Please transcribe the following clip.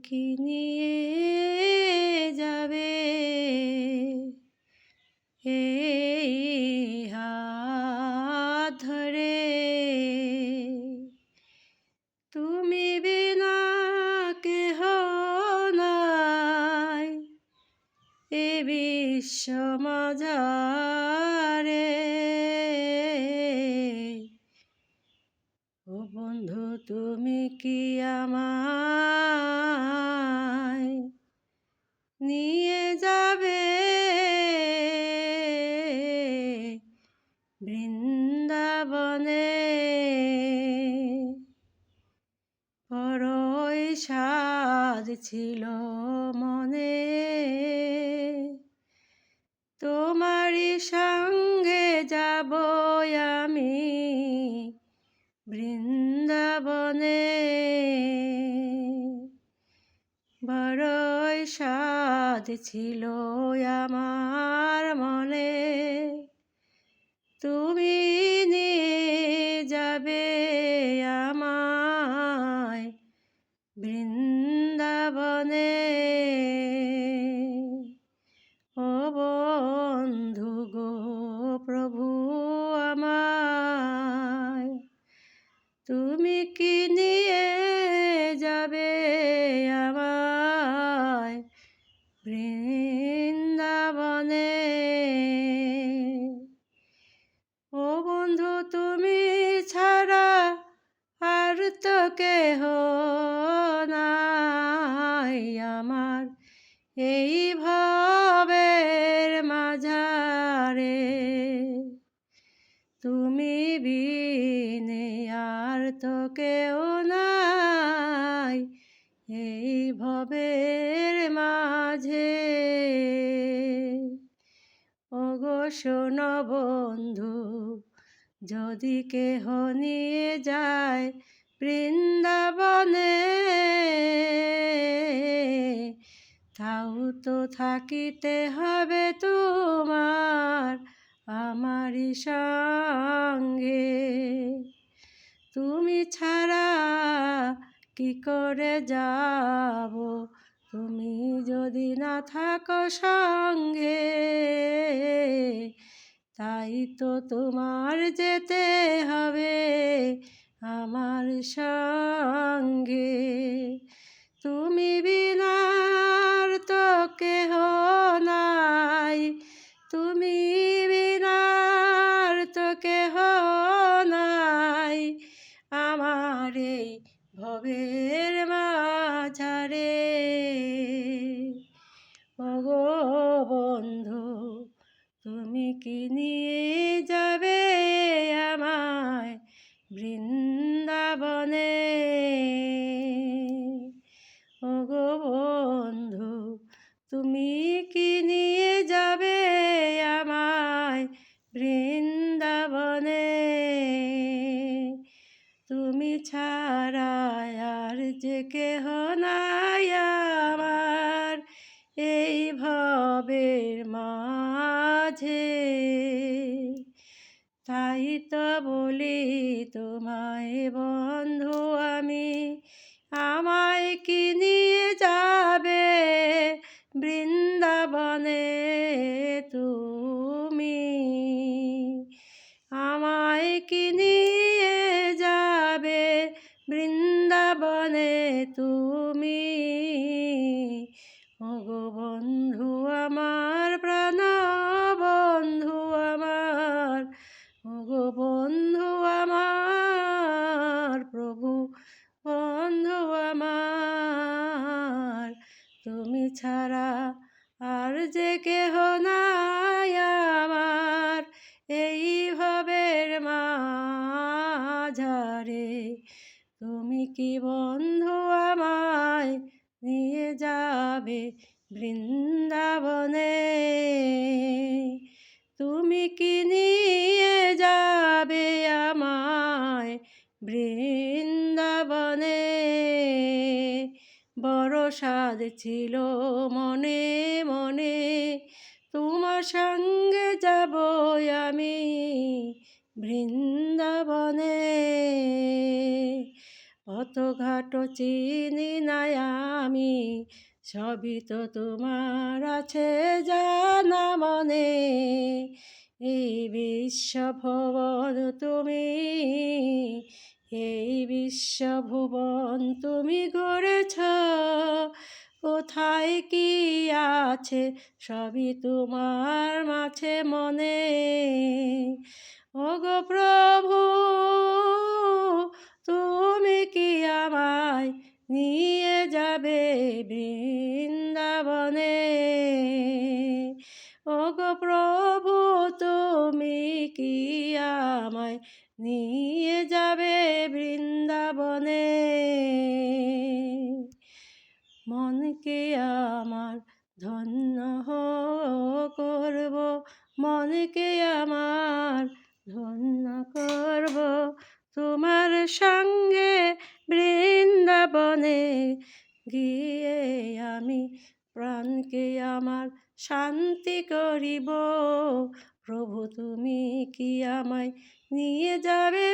কি নিয়ে যাবে এই হাত ধরে? তুমি বিনা কেহ নাই এ বিশ্ব মাঝারে। ও বন্ধু, তুমি কি আমায় নিয়ে যাবে বৃন্দাবনে? বড়ই সাধ ছিল মনে তোমারই সঙ্গে যাব আমি বৃন্দাবনে। বড়ই সাধ ছিল আমার মনে তুমি নিয়ে যাবে আমায় বৃন্দাবনে। ও বন্ধু গো প্রভু আমায় তুমি কি নিয়ে যাবে আমায় বৃন্দাবনে? ও বন্ধু, তুমি ছাড়া আর তো কেহ নাই আমার এই ভবের মাঝারে। তুমি বিনে আর তো কেউ নাই এই ভবের মাঝে। ওগো শোনো বন্ধু, যদি কেহ নিয়ে যায় বৃন্দাবনে, তাও তো থাকিতে হবে তোমার আমারই সঙ্গে। তুমি ছাড়া কি করে যাব তুমি যদি না থাকো সঙ্গে? তাই তো তোমার যেতে হবে আমার সঙ্গে। তুমি বিনার তো কেহ নাই, তুমি বিনার তো কেহ নাই আমার এই ভবের মাঝারে। ওগো বন্ধু, তুমি কি নিয়ে যাবে আমায় বৃন্দাবনে? ওগো বন্ধু, তুমি কি নিয়ে যাবে আমায় বৃন্দাবনে? তুমি ছাড়া আর যে কেহ নাই আমার এই ভবের মাঝে। তাই তো বলি তোমায় বন্ধু আমি, আমায় কি নিয়ে যাবে বৃন্দাবনে তুমি? আমায় কি নিয়ে যাবে বৃন্দাবনে তুমি? ওগো বন্ধু আমার, প্রাণ বন্ধু আমার, ওগো বন্ধু আমার, প্রভু বন্ধু আমার, তুমি ছাড়া আর যে কেহ নাই আমার এই ভবের মাঝারে। তুমি কি বন্ধু আমায় নিয়ে যাবে বৃন্দাবনে? তুমি কি নিয়ে যাবে আমায় বৃন্দাবনে? বড় সাধ ছিল মনে মনে তোমার সঙ্গে যাব আমি বৃন্দাবনে। অত ঘাটও চিনি না আমি, সবই তো তোমার আছে জানা মনে। এই বিশ্বভুবন তুমি, এই বিশ্বভুবন তুমি গড়েছ, কোথায় কি আছে সবই তোমার মাঝে মনে। ওগো প্রভু, তুমি কি আমায় নিয়ে যাবে বৃন্দাবনে। ওগো প্রভু, তুমি কি আমায় নিয়ে যাবে বৃন্দাবনে। মনকে আমার ধন্য করব, মনকে আমার ধন্য করব, তোমার সঙ্গে বৃন্দাবনে গিয়ে আমি প্রাণকে আমার শান্তি করিব। প্রভু, তুমি কি আমায় নিয়ে যাবে